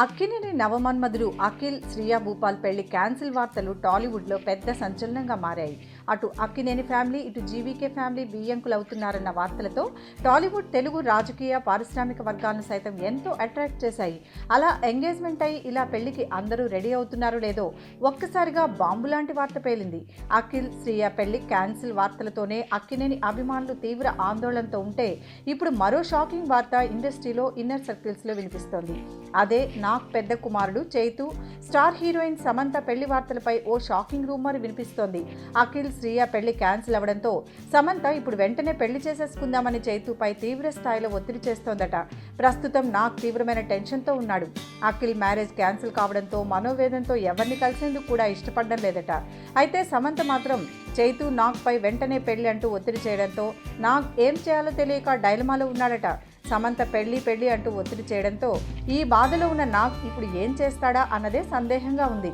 అక్కినేని నవమన్మధుడు అఖిల్ శ్రియా భూపాల్ పెళ్లి క్యాన్సిల్ వార్తలు టాలీవుడ్లో పెద్ద సంచలనంగా మారాయి. అటు అక్కినేని ఫ్యామిలీ, ఇటు జీవీకే ఫ్యామిలీ బియ్యంకులవుతున్నారన్న వార్తలతో టాలీవుడ్ తెలుగు రాజకీయ పారిశ్రామిక వర్గాలను సైతం ఎంతో అట్రాక్ట్ చేశాయి. అలా ఎంగేజ్మెంట్ అయి ఇలా పెళ్లికి అందరూ రెడీ అవుతున్నారో లేదో ఒక్కసారిగా బాంబు లాంటి వార్త పేలింది. అఖిల్ శ్రియా పెళ్లి క్యాన్సిల్ వార్తలతోనే అక్కినేని అభిమానులు తీవ్ర ఆందోళనతో ఉంటే ఇప్పుడు మరో షాకింగ్ వార్త ఇండస్ట్రీలో ఇన్నర్ సర్కిల్స్లో వినిపిస్తోంది. అదే నాగ్ పెద్ద కుమారుడు చైతు స్టార్ హీరోయిన్ సమంత పెళ్లి వార్తలపై ఓ షాకింగ్ రూమర్ వినిపిస్తోంది. అఖిల్ శ్రియా పెళ్లి క్యాన్సిల్ అవడంతో సమంత ఇప్పుడు వెంటనే పెళ్లి చేసేసుకుందామని చైతుపై తీవ్ర స్థాయిలో ఒత్తిడి చేస్తోందట. ప్రస్తుతం నాగ్ తీవ్రమైన టెన్షన్తో ఉన్నాడు. అఖిల్ మ్యారేజ్ క్యాన్సిల్ కావడంతో మనోవేదంతో ఎవరిని కలిసేందుకు కూడా ఇష్టపడడం లేదట. అయితే సమంత మాత్రం చైతు నాగ్ పై వెంటనే పెళ్లి అంటూ ఒత్తిడి చేయడంతో నాగ్ ఏం చేయాలో తెలియక డైలమాలో ఉన్నాడట. సమంత పెళ్లి అంటూ ఒత్తిడి చేయడంతో ఈ బాధలో ఉన్న నాగ్ ఇప్పుడు ఏం చేస్తాడా అన్నదే సందేహంగా ఉంది.